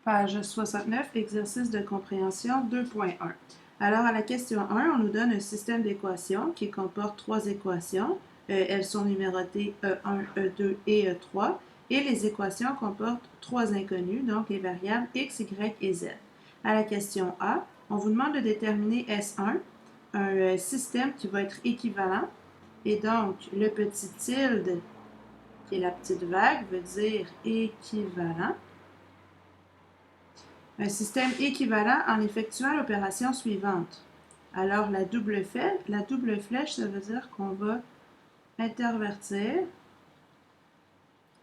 Page 69, exercice de compréhension 2.1. Alors, à la question 1, on nous donne un système d'équations qui comporte trois équations. Elles sont numérotées E1, E2 et E3. Et les équations comportent trois inconnus, donc les variables x, y et z. À la question A, on vous demande de déterminer S1, un système qui va être équivalent. Et donc, le petit tilde, qui est la petite vague, veut dire équivalent. Un système équivalent en effectuant l'opération suivante. Alors, la double flèche, ça veut dire qu'on va intervertir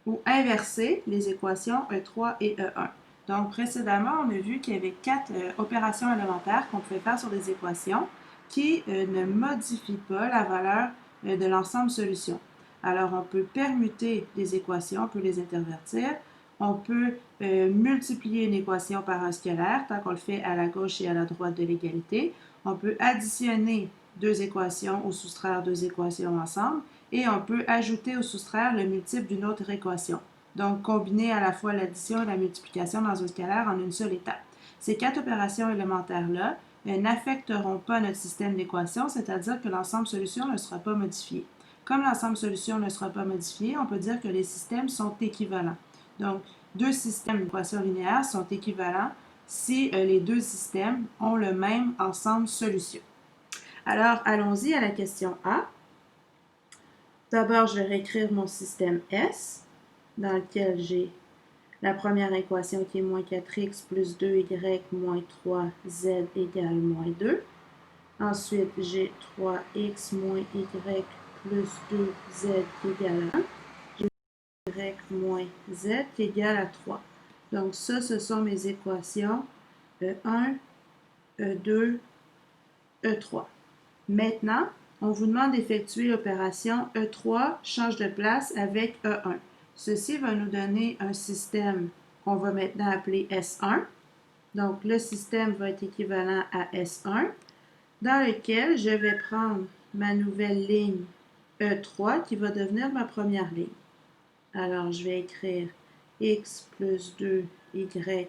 ou inverser les équations E3 et E1. Donc, précédemment, on a vu qu'il y avait quatre opérations élémentaires qu'on pouvait faire sur des équations qui ne modifient pas la valeur de l'ensemble solution. Alors, on peut permuter les équations, on peut les intervertir. On peut multiplier une équation par un scalaire, tant qu'on le fait à la gauche et à la droite de l'égalité. On peut additionner deux équations ou soustraire deux équations ensemble. Et on peut ajouter ou soustraire le multiple d'une autre équation. Donc, combiner à la fois l'addition et la multiplication dans un scalaire en une seule étape. Ces quatre opérations élémentaires-là n'affecteront pas notre système d'équations, c'est-à-dire que l'ensemble solution ne sera pas modifié. Comme l'ensemble solution ne sera pas modifié, on peut dire que les systèmes sont équivalents. Donc, deux systèmes d'équations linéaires sont équivalents si les deux systèmes ont le même ensemble solution. Alors, allons-y à la question A. D'abord, je vais réécrire mon système S, dans lequel j'ai la première équation qui est moins 4x plus 2y moins 3z égale moins 2. Ensuite, j'ai 3x moins y plus 2z égale 1. J'ai y moins z égale à 3. Donc ça, ce sont mes équations E1, E2, E3. Maintenant, on vous demande d'effectuer l'opération E3 change de place avec E1. Ceci va nous donner un système qu'on va maintenant appeler S1. Donc, le système va être équivalent à S1, dans lequel je vais prendre ma nouvelle ligne E3 qui va devenir ma première ligne. Alors, je vais écrire x plus 2y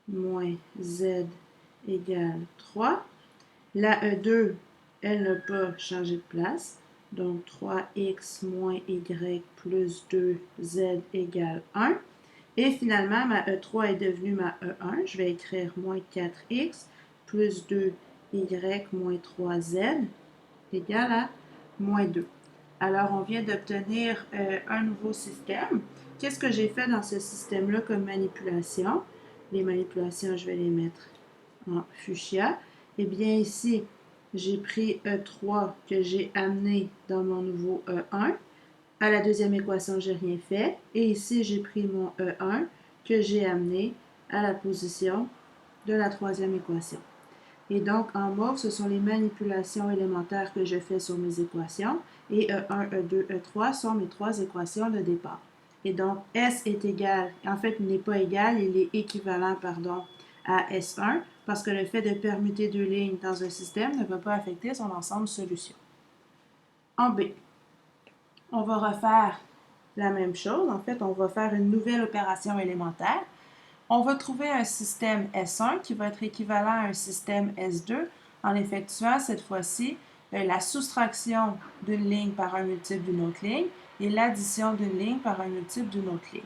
moins z égale 3. La E2, elle n'a pas changé de place. Donc, 3x moins y plus 2z égale 1. Et finalement, ma E3 est devenue ma E1. Je vais écrire moins 4x plus 2y moins 3z égale à moins 2. Alors, on vient d'obtenir un nouveau système. Qu'est-ce que j'ai fait dans ce système-là comme manipulation? Les manipulations, je vais les mettre en fuchsia. Eh bien, ici, j'ai pris E3 que j'ai amené dans mon nouveau E1. À la deuxième équation, je n'ai rien fait. Et ici, j'ai pris mon E1 que j'ai amené à la position de la troisième équation. Et donc, en mauve, ce sont les manipulations élémentaires que je fais sur mes équations. Et E1, E2, E3 sont mes trois équations de départ. Et donc, S est égal, en fait, il n'est pas égal, il est équivalent, à S1, parce que le fait de permuter deux lignes dans un système ne va pas affecter son ensemble solution. En B, on va refaire la même chose. En fait, on va faire une nouvelle opération élémentaire. On va trouver un système S1 qui va être équivalent à un système S2 en effectuant cette fois-ci la soustraction d'une ligne par un multiple d'une autre ligne et l'addition d'une ligne par un multiple d'une autre ligne.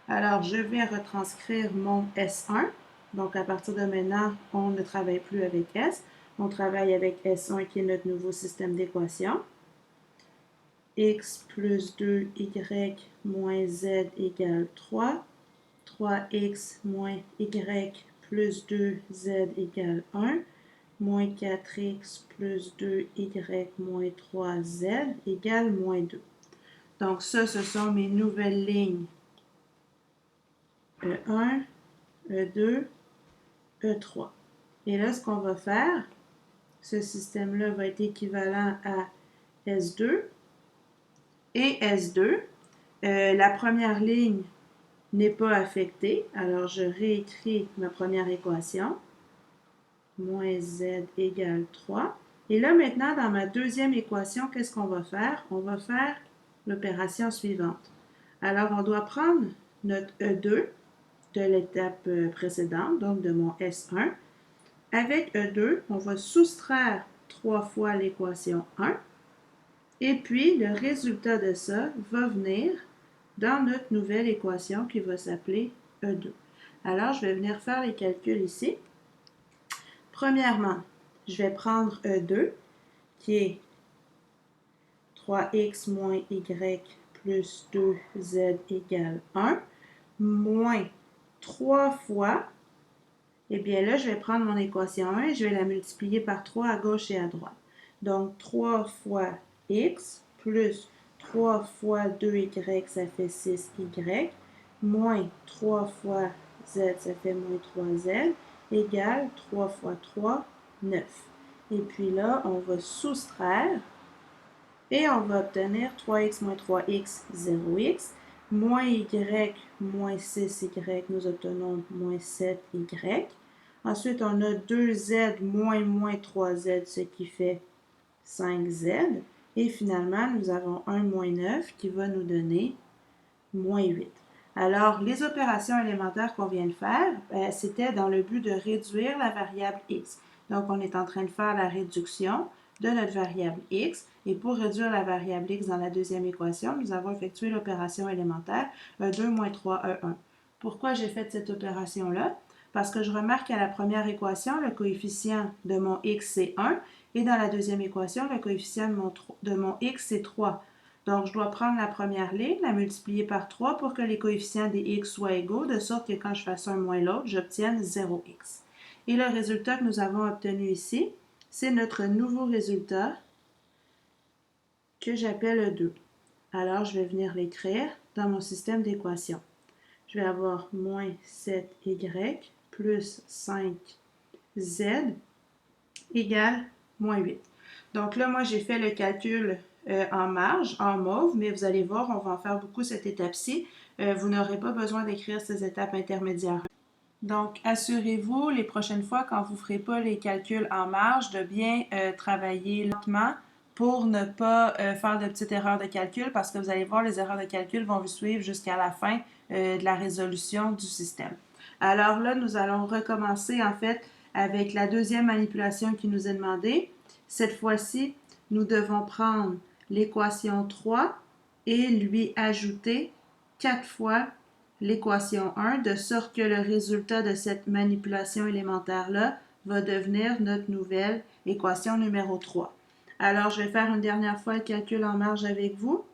Alors, je vais retranscrire mon S1. Donc, à partir de maintenant, on ne travaille plus avec S. On travaille avec S1 qui est notre nouveau système d'équation. X plus 2y moins z égale 3. 3x moins y plus 2z égale 1. Moins 4x plus 2y moins 3z égale moins 2. Donc, ça, ce sont mes nouvelles lignes E1, E2, E3. Et là, ce qu'on va faire, ce système-là va être équivalent à S2 et S2. La première ligne n'est pas affectée, alors je réécris ma première équation. Moins z égale 3. Et là, maintenant, dans ma deuxième équation, qu'est-ce qu'on va faire? On va faire l'opération suivante. Alors, on doit prendre notre E2 de l'étape précédente, donc de mon S1. Avec E2, on va soustraire 3 fois l'équation 1. Et puis, le résultat de ça va venir dans notre nouvelle équation qui va s'appeler E2. Alors, je vais venir faire les calculs ici. Premièrement, je vais prendre E2, qui est 3x moins y plus 2z égale 1, moins 3 fois, eh bien là, je vais prendre mon équation 1 et je vais la multiplier par 3 à gauche et à droite. Donc, 3 fois x plus 3 fois 2y, ça fait 6y, moins 3 fois z, ça fait moins 3z, égale 3 fois 3, 9. Et puis là, on va soustraire et on va obtenir 3x moins 3x, 0x, moins y moins 6y, nous obtenons moins 7y. Ensuite, on a 2z moins 3z, ce qui fait 5z. Et finalement, nous avons 1 moins 9 qui va nous donner moins 8. Alors, les opérations élémentaires qu'on vient de faire, c'était dans le but de réduire la variable x. Donc, on est en train de faire la réduction de notre variable x. Et pour réduire la variable x dans la deuxième équation, nous avons effectué l'opération élémentaire E2 moins 3 E1. Pourquoi j'ai fait cette opération-là? Parce que je remarque qu'à la première équation, le coefficient de mon x, c'est 1. Et dans la deuxième équation, le coefficient de mon x, c'est 3. Donc, je dois prendre la première ligne, la multiplier par 3 pour que les coefficients des x soient égaux, de sorte que quand je fasse un moins l'autre, j'obtienne 0x. Et le résultat que nous avons obtenu ici, c'est notre nouveau résultat que j'appelle E2. Alors, je vais venir l'écrire dans mon système d'équations. Je vais avoir moins 7y plus 5z égale moins 8. Donc là, moi, j'ai fait le calcul en marge, en mauve, mais vous allez voir, on va en faire beaucoup cette étape-ci. Vous n'aurez pas besoin d'écrire ces étapes intermédiaires. Donc, assurez-vous les prochaines fois, quand vous ne ferez pas les calculs en marge, de bien travailler lentement pour ne pas faire de petites erreurs de calcul, parce que vous allez voir, les erreurs de calcul vont vous suivre jusqu'à la fin de la résolution du système. Alors là, nous allons recommencer en fait avec la deuxième manipulation qui nous est demandée. Cette fois-ci, nous devons prendre l'équation 3 et lui ajouter 4 fois l'équation 1, de sorte que le résultat de cette manipulation élémentaire-là va devenir notre nouvelle équation numéro 3. Alors, je vais faire une dernière fois le calcul en marge avec vous.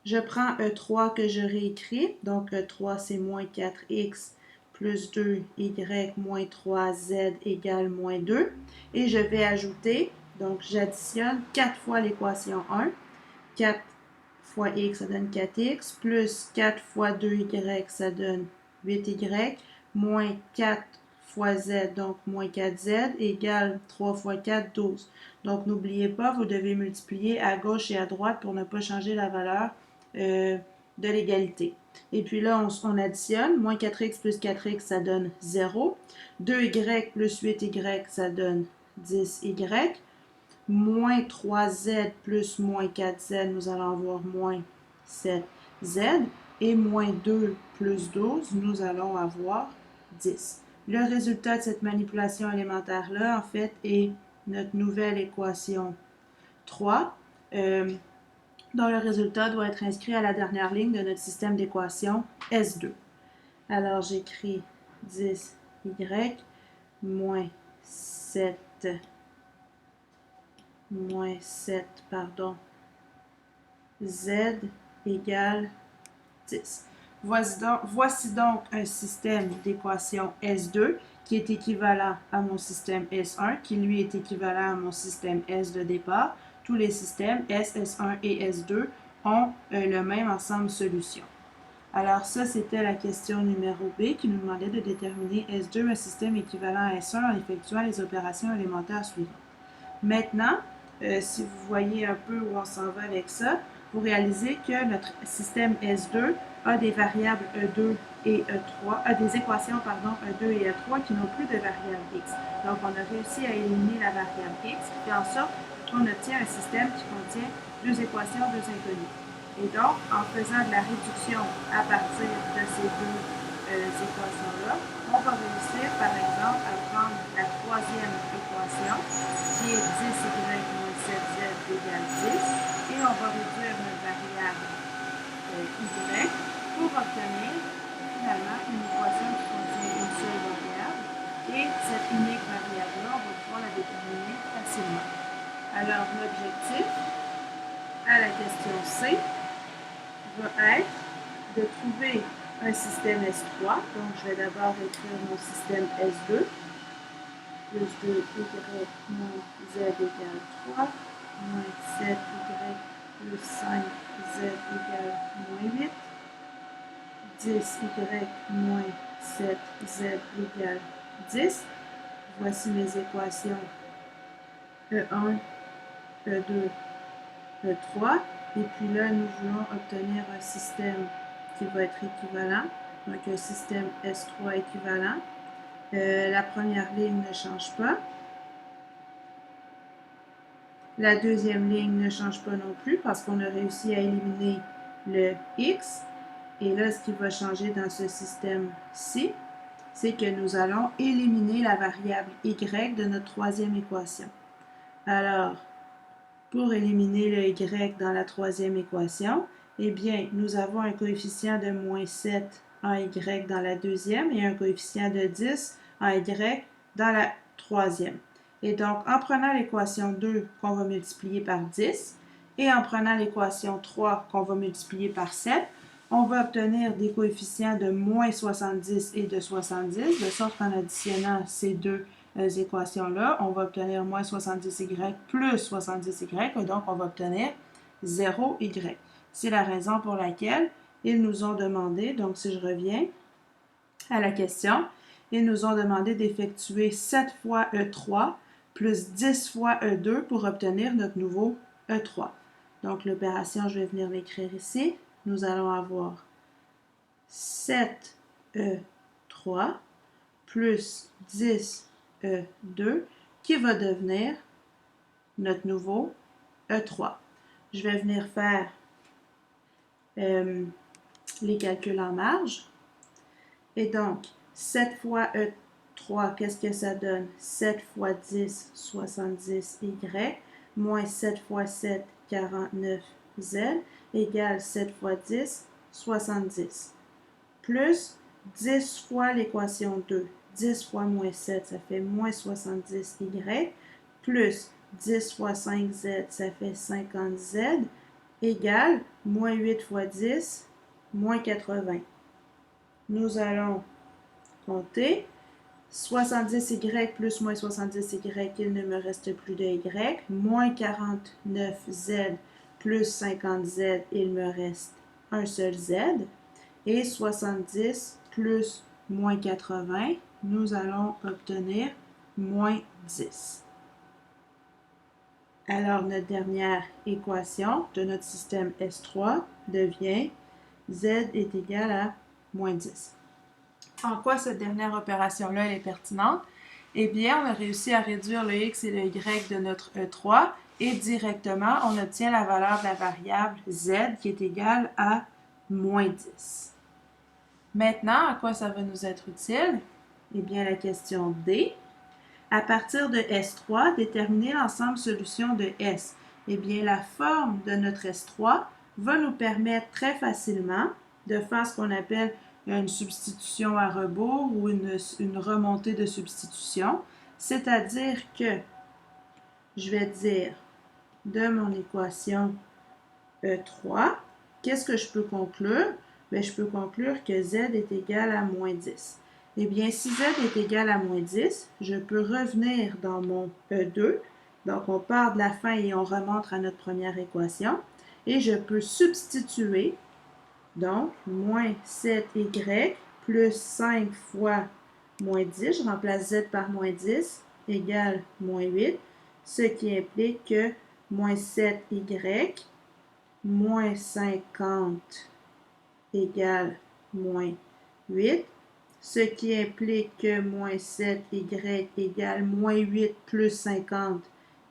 Je prends E3 que je réécris. Donc, E3, c'est moins 4x plus 2y moins 3z égale moins 2. Et je vais ajouter, donc j'additionne 4 fois l'équation 1. 4 fois x, ça donne 4x, plus 4 fois 2y, ça donne 8y, moins 4 fois z, donc moins 4z, égale 3 fois 4, 12. Donc, n'oubliez pas, vous devez multiplier à gauche et à droite pour ne pas changer la valeur de l'égalité. Et puis là, on additionne. Moins 4x plus 4x, ça donne 0. 2y plus 8y, ça donne 10y. Moins 3z plus moins 4z, nous allons avoir moins 7z. Et moins 2 plus 12, nous allons avoir 10. Le résultat de cette manipulation élémentaire-là, en fait, est notre nouvelle équation 3, dont le résultat doit être inscrit à la dernière ligne de notre système d'équation S2. Alors, j'écris 10y moins 7 z égale 10. Voici donc un système d'équation S2 qui est équivalent à mon système S1, qui lui est équivalent à mon système S de départ. Tous les systèmes S, S1 et S2 ont le même ensemble de solutions. Alors ça, c'était la question numéro B qui nous demandait de déterminer S2, un système équivalent à S1 en effectuant les opérations élémentaires suivantes. Maintenant, si vous voyez un peu où on s'en va avec ça, vous réalisez que notre système S2 a des variables E2 et E3, des équations, E2 et E3 qui n'ont plus de variable X. Donc, on a réussi à éliminer la variable X, qui fait en sorte qu'on obtient un système qui contient deux équations, deux inconnues. Et donc, en faisant de la réduction à partir de ces deux équations-là, on va réussir, par exemple, à prendre la troisième équation, qui est 10y moins 7z égale 10, et on va réduire notre variable y pour obtenir finalement une équation qui contient une seule variable, et cette unique variable-là, on va pouvoir la déterminer facilement. Alors, l'objectif à la question C va être de trouver un système S3. Donc, je vais d'abord écrire mon système S2. Plus 2y moins z égale 3, moins 7y plus 5z égale moins 8, 10y moins 7z égale 10. Voici mes équations E1, E2, E3. Et puis là, nous voulons obtenir un système qui va être équivalent, donc un système S3 équivalent. La première ligne ne change pas. La deuxième ligne ne change pas non plus parce qu'on a réussi à éliminer le x. Et là, ce qui va changer dans ce système-ci, c'est que nous allons éliminer la variable y de notre troisième équation. Alors, pour éliminer le y dans la troisième équation, eh bien, nous avons un coefficient de moins 7 en y dans la deuxième et un coefficient de 10 en y dans la troisième. Et donc, en prenant l'équation 2 qu'on va multiplier par 10 et en prenant l'équation 3 qu'on va multiplier par 7, on va obtenir des coefficients de moins 70 et de 70, de sorte qu'en additionnant ces deux équations-là, on va obtenir moins 70y plus 70y, et donc on va obtenir 0y. C'est la raison pour laquelle ils nous ont demandé, donc si je reviens à la question, ils nous ont demandé d'effectuer 7 fois E3 plus 10 fois E2 pour obtenir notre nouveau E3. Donc l'opération, je vais venir l'écrire ici. Nous allons avoir 7E3 plus 10E2 qui va devenir notre nouveau E3. Je vais venir faire les calculs en marge. Et donc, 7 fois E3, qu'est-ce que ça donne? 7 fois 10, 70y, moins 7 fois 7, 49z, égale 7 fois 10, 70. Plus 10 fois l'équation 2. 10 fois moins 7, ça fait moins 70y, plus 10 fois 5z, ça fait 50z, égale moins 8 fois 10, moins 80. Nous allons compter 70y plus moins 70y, il ne me reste plus de y, moins 49z plus 50z, il me reste un seul z, et 70 plus moins 80, nous allons obtenir moins 10. Alors, notre dernière équation de notre système S3 devient z est égal à moins 10. En quoi cette dernière opération-là est pertinente? Eh bien, on a réussi à réduire le x et le y de notre E3 et directement, on obtient la valeur de la variable z qui est égale à moins 10. Maintenant, à quoi ça va nous être utile? Eh bien, la question D. À partir de S3, déterminer l'ensemble solution de S. Eh bien, la forme de notre S3 va nous permettre très facilement de faire ce qu'on appelle une substitution à rebours ou une remontée de substitution. C'est-à-dire que je vais dire de mon équation E3, qu'est-ce que je peux conclure? Bien, je peux conclure que z est égal à moins 10. Eh bien, si z est égal à moins 10, je peux revenir dans mon E2. Donc, on part de la fin et on remonte à notre première équation. Et je peux substituer, donc, moins 7y plus 5 fois moins 10. Je remplace z par moins 10 égale moins 8, ce qui implique que moins 7y moins 50 égale moins 8, ce qui implique que moins 7y égale moins 8 plus 50,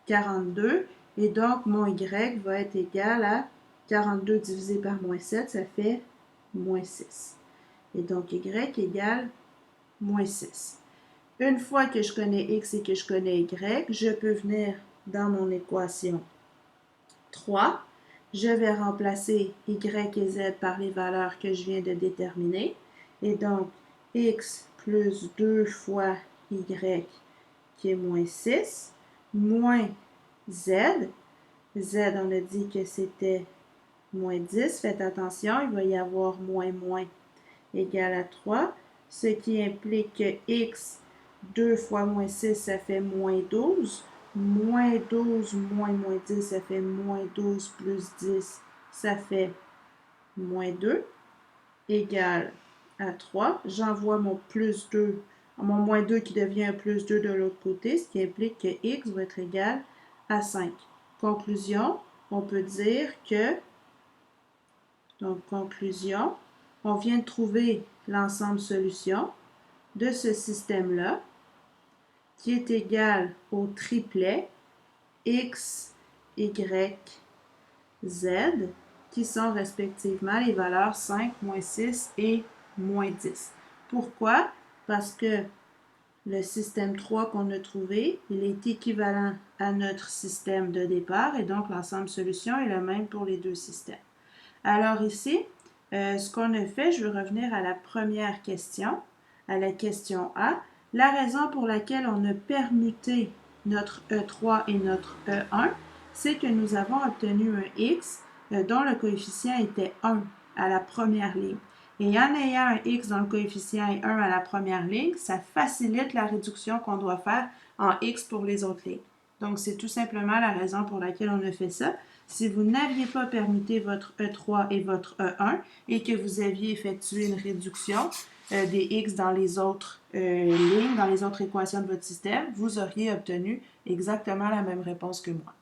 42, et donc mon y va être égal à 42 divisé par moins 7, ça fait moins 6. Et donc, y égale moins 6. Une fois que je connais x et que je connais y, je peux venir dans mon équation 3. Je vais remplacer y et z par les valeurs que je viens de déterminer. Et donc, x plus 2 fois y qui est moins 6, moins z. Z, on a dit que c'était moins 10. Faites attention, il va y avoir moins égale à 3, ce qui implique que x 2 fois moins 6, ça fait moins 12. Moins 12 moins 10, ça fait moins 12 plus 10, ça fait moins 2, égale à 3. J'envoie mon plus 2, mon moins 2 qui devient un plus 2 de l'autre côté, ce qui implique que x va être égal à 5. Conclusion, on peut dire que, donc conclusion, on vient de trouver l'ensemble solution de ce système-là qui est égal au triplet x, y, z, qui sont respectivement les valeurs 5, moins 6 et moins 10. Pourquoi? Parce que le système 3 qu'on a trouvé, il est équivalent à notre système de départ et donc l'ensemble solution est le même pour les deux systèmes. Alors ici, ce qu'on a fait, je vais revenir à la première question, à la question A. La raison pour laquelle on a permuté notre E3 et notre E1, c'est que nous avons obtenu un x dont le coefficient était 1 à la première ligne. Et en ayant un x dont le coefficient est 1 à la première ligne, ça facilite la réduction qu'on doit faire en x pour les autres lignes. Donc, c'est tout simplement la raison pour laquelle on a fait ça. Si vous n'aviez pas permuté votre E3 et votre E1 et que vous aviez effectué une réduction des x dans les autres lignes, dans les autres équations de votre système, vous auriez obtenu exactement la même réponse que moi.